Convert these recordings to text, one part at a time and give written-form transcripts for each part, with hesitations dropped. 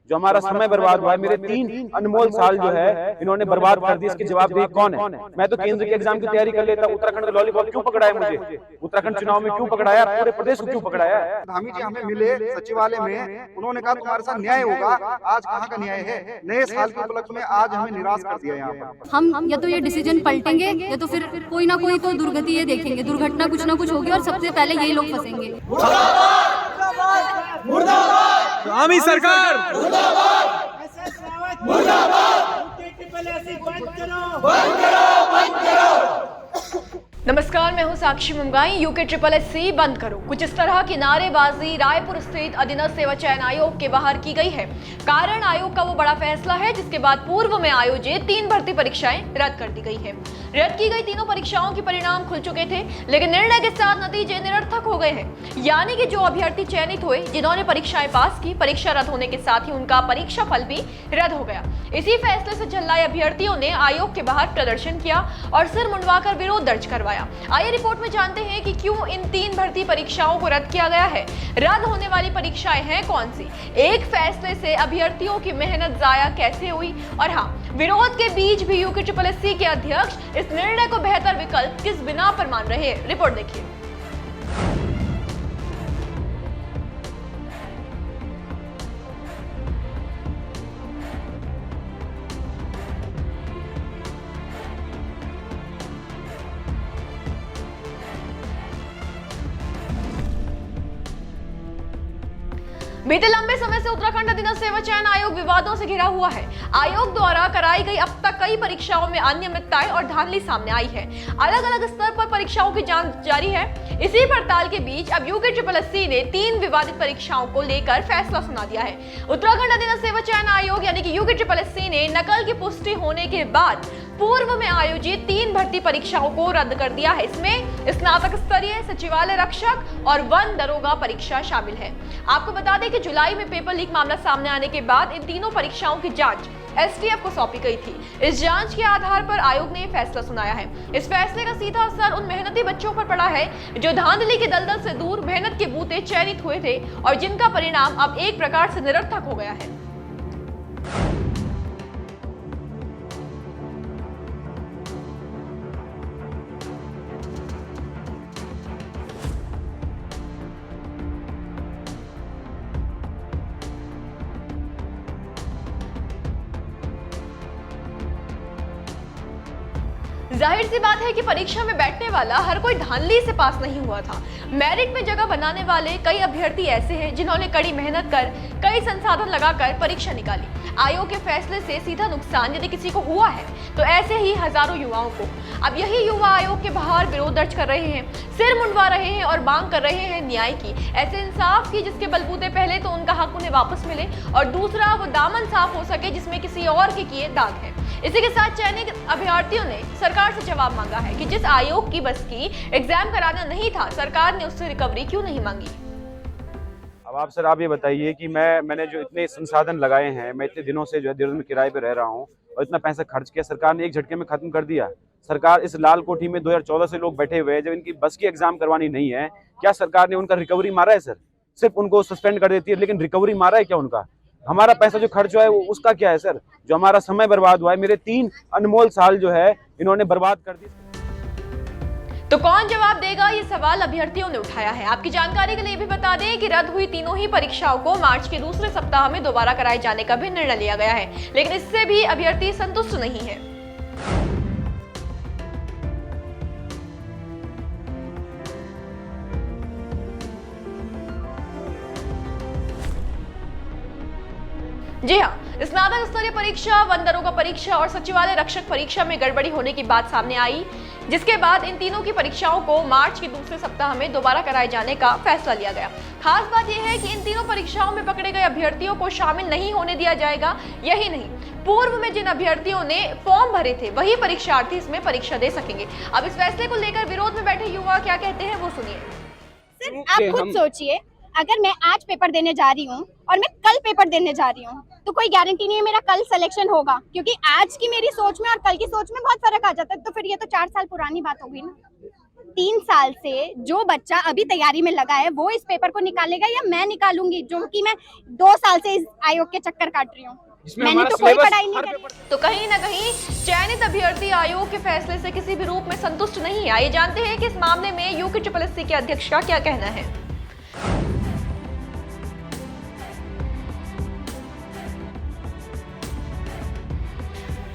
जो हमारा समय बर्बाद हुआ है, मेरे 3 अनमोल साल जो है इन्होंने बर्बाद कर दिए। इसके जवाबदेही कौन है? मैं तो केंद्र के एग्जाम की तैयारी कर लेता। उत्तराखंड का लॉलीपॉप क्यों पकड़ाया मुझे? उत्तराखंड चुनाव में क्यों पकड़ाया? पूरे प्रदेश को क्यों पकड़ाया? धामी जी हमें मिले सचिवालय में, उन्होंने कहा तुम्हारे साथ न्याय होगा। आज कहाँ का न्याय है? नए साल के उपलक्ष्य में आज हमें निराश कर दिया यहाँ पर। हम या तो ये डिसीजन पलटेंगे या तो फिर कोई ना कोई तो दुर्गति ये देखेंगे, दुर्घटना कुछ ना कुछ होगी और सबसे पहले यही लोग फंसेंगे। आमी सरकार नमस्कार, मैं हूं साक्षी मुंगाई। यूके SSSC बंद करो, कुछ इस तरह की नारेबाजी रायपुर स्थित अधीनस्थ सेवा चयन आयोग के बाहर की गई है। कारण आयोग का वो बड़ा फैसला है जिसके बाद पूर्व में आयोजित 3 भर्ती परीक्षाएं रद्द कर दी गई है। रद्द की गई तीनों परीक्षाओं के परिणाम खुल चुके थे, लेकिन निर्णय के साथ नतीजे निरर्थक हो गए हैं। यानी कि जो अभ्यर्थी चयनित हुए, जिन्होंने परीक्षाएं पास की, परीक्षा रद्द होने के साथ ही उनका परीक्षा फल भी रद्द हो गया। इसी फैसले से झल्लाए अभ्यर्थियों ने आयोग के बाहर प्रदर्शन किया और सिर मुंडवाकर विरोध दर्ज करवाया। आइए रिपोर्ट में जानते हैं कि क्यों इन 3 भर्ती परीक्षाओं को रद्द किया गया है। रद्द होने वाली परीक्षाएं हैं कौन सी, एक फैसले से अभ्यर्थियों की मेहनत जाया कैसे हुई, और हाँ, विरोध के बीच भी यूके SSSC के अध्यक्ष इस निर्णय को बेहतर विकल्प किस बिना पर मान रहे हैं। रिपोर्ट देखिए। बीते लंबे समय से उत्तराखंड अधीनस्थ सेवा चयन आयोग विवादों से घिरा हुआ है। आयोग द्वारा कराई गई अब तक कई परीक्षाओं में अनियमितताएं और धांधली सामने आई है। अलग अलग स्तर पर परीक्षाओं की जांच जारी है। इसी पड़ताल के बीच अब यूके SSSC ने 3 विवादित परीक्षाओं को लेकर फैसला सुना दिया है। उत्तराखंड अधीनस्थ सेवा चयन आयोग यानी कि यूके SSSC ने नकल की पुष्टि होने के बाद पूर्व में आयोजित 3 भर्ती परीक्षाओं को रद्द कर दिया है। इसमें स्नातक स्तरीय, सचिवालय रक्षक और वन दरोगा परीक्षा शामिल है। आपको बता दें कि जुलाई में पेपर लीक मामला सामने आने के बाद इन तीनों परीक्षाओं की जांच STF को सौंपी गई थी। इस जांच के आधार पर आयोग ने फैसला सुनाया है। इस फैसले का सीधा असर उन मेहनती बच्चों पर पड़ा है जो धांधली के दलदल से दूर मेहनत के बूते चयनित हुए थे और जिनका परिणाम अब एक प्रकार से निरर्थक हो गया है। जाहिर सी बात है कि परीक्षा में बैठने वाला हर कोई धांधली से पास नहीं हुआ था। मेरिट में जगह बनाने वाले कई अभ्यर्थी ऐसे हैं जिन्होंने कड़ी मेहनत कर, कई संसाधन लगाकर परीक्षा निकाली। आयोग के फैसले से सीधा नुकसान यदि किसी को हुआ है तो ऐसे ही हजारों युवाओं को। अब यही युवा आयोग के बाहर विरोध दर्ज कर रहे हैं, सिर मुंडवा रहे हैं और मांग कर रहे हैं न्याय की, ऐसे इंसाफ की जिसके बलबूते पहले तो उनका हक उन्हें वापस मिले और दूसरा वो दामन साफ हो सके जिसमें किसी और के किए दाग है। इसी के साथ चयनित अभ्यर्थियों ने सरकार से जवाब मांगा है कि जिस आयोग की बस की एग्जाम कराना नहीं था, सरकार ने उससे रिकवरी क्यों नहीं मांगी। अब आप ये बताइए कि मैंने जो इतने संसाधन लगाए हैं, मैं इतने दिनों से जो है देहरादून में किराए पे रह रहा हूँ और इतना पैसा खर्च किया, सरकार ने एक झटके में खत्म कर दिया। सरकार इस लाल कोठी में 2014 से लोग बैठे हुए हैं, जब इनकी बस की एग्जाम करवानी नहीं है, क्या सरकार ने उनका रिकवरी मारा है? सर, सिर्फ उनको सस्पेंड कर देती है, लेकिन रिकवरी मारा है क्या उनका? हमारा पैसा जो खर्च हुआ है उसका क्या है? सर, जो हमारा समय बर्बाद हुआ है, मेरे 3 अनमोल साल जो है इन्होंने बर्बाद कर दिए। तो कौन जवाब देगा, ये सवाल अभ्यर्थियों ने उठाया है। आपकी जानकारी के लिए भी बता दें कि रद्द हुई तीनों ही परीक्षाओं को मार्च के दूसरे सप्ताह में दोबारा कराए जाने का भी निर्णय लिया गया है, लेकिन इससे भी अभ्यर्थी संतुष्ट नहीं है। जी हाँ, स्नातक स्तरीय परीक्षा, वन दरोगा परीक्षा और सचिवालय रक्षक परीक्षा में गड़बड़ी होने की बात सामने आई, जिसके बाद इन तीनों की परीक्षाओं को मार्च के दूसरे सप्ताह में दोबारा कराए जाने का फैसला लिया गया। खास बात यह है कि इन तीनों परीक्षाओं में पकड़े गए अभ्यर्थियों को शामिल नहीं होने दिया जाएगा। यही नहीं, पूर्व में जिन अभ्यर्थियों ने फॉर्म भरे थे वही परीक्षार्थी इसमें परीक्षा दे सकेंगे। अब इस फैसले को लेकर विरोध में बैठे युवा क्या कहते हैं वो सुनिए। सर, आप खुद सोचिए, अगर मैं आज पेपर देने जा रही हूँ और मैं कल पेपर देने जा रही हूँ तो कोई गारंटी नहीं है मेरा कल सिलेक्शन होगा, क्योंकि आज की मेरी सोच में और कल की सोच में बहुत फर्क आ जाता है। तो फिर ये तो 4 साल पुरानी बात हो गई ना। 3 साल से जो बच्चा अभी तैयारी में लगा है वो इस पेपर को निकालेगा या मैं निकालूंगी, जो कि मैं 2 साल से इस आयोग के चक्कर काट रही हूँ। मैंने तो कोई पढ़ाई नहीं करी। तो कहीं ना कहीं चयनित अभ्यर्थी आयोग के फैसले से किसी भी रूप में संतुष्ट नहीं है। आइए जानते हैं कि इस मामले में यूके के अध्यक्ष का क्या कहना है।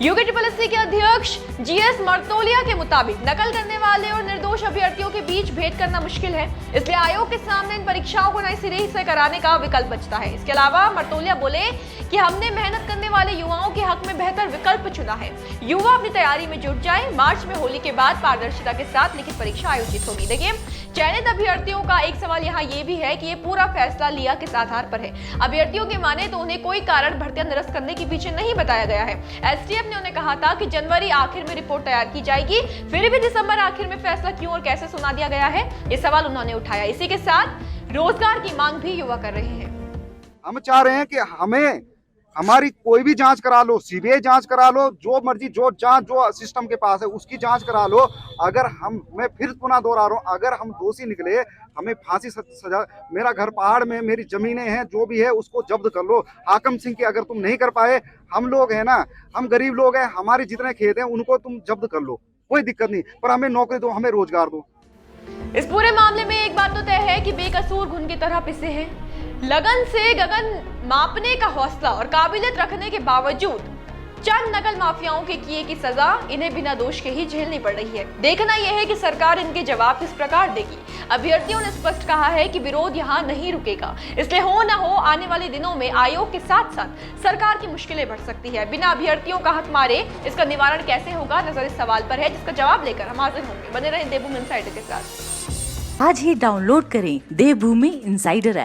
यूके के अध्यक्ष जीएस मर्तोलिया के मुताबिक नकल करने वाले और निर्दोष अभ्यर्थियों के बीच भेद करना मुश्किल है, इसलिए आयोग के सामने इन परीक्षाओं को नए सिरे से कराने का विकल्प बचता है। इसके अलावा मर्तोलिया बोले कि हमने मेहनत करने वाले युवाओं के हक में बेहतर विकल्प चुना है। युवा अपनी तैयारी में जुट जाए। मार्च में होली के बाद पारदर्शिता के साथ लिखित परीक्षा आयोजित होगी। देखिए, चयनित अभ्यर्थियों का एक सवाल यहाँ ये भी है कि ये पूरा फैसला लिया किस आधार पर है। अभ्यर्थियों की माने तो उन्हें कोई कारण भर्तियां निरस्त करने के पीछे नहीं बताया गया है। एसटीएफ ने उन्हें कहा था कि जनवरी आखिर में रिपोर्ट तैयार की जाएगी, फिर भी दिसंबर आखिर में फैसला क्यों और कैसे सुना दिया गया है, ये सवाल उन्होंने उठाया। इसी के साथ रोजगार की मांग भी युवा कर रहे हैं। हम चाह रहे हैं कि हमें हमारी कोई भी जांच करा लो, सीबीआई जांच करा लो, जो मर्जी जो जांच जो सिस्टम के पास है उसकी जांच करा लो। अगर मैं फिर पुनः दोहरा रहा हूँ, अगर हम दोषी निकले हमें फांसी सजा। मेरा घर पहाड़ में, मेरी जमीनें हैं, जो भी है उसको जब्त कर लो। हाकम सिंह की अगर तुम नहीं कर पाए, हम लोग हैं ना, हम गरीब लोग हैं, हमारे जितने खेत हैं उनको तुम जब्त कर लो, कोई दिक्कत नहीं, पर हमें नौकरी दो, हमें रोजगार दो। इस पूरे मामले में एक बात तो तय है कि बेकसूर घुन की तरह पिसे हैं। लगन से गगन मापने का हौसला और काबिलियत रखने के बावजूद चंद नकल माफियाओं के किए की सजा इन्हें बिना दोष के ही झेलनी पड़ रही है। देखना यह है कि सरकार इनके जवाब किस प्रकार देगी। अभ्यर्थियों ने स्पष्ट कहा है कि विरोध यहाँ नहीं रुकेगा, इसलिए हो न हो आने वाले दिनों में आयोग के साथ साथ सरकार की मुश्किलें बढ़ सकती है। बिना अभ्यर्थियों का हक मारे इसका निवारण कैसे होगा, नजर इस सवाल पर है, जिसका जवाब लेकर हम हाजिर होंगे। बने रहें देवभूमि इनसाइडर के साथ। आज ही डाउनलोड करें देवभूमि इनसाइडर ऐप।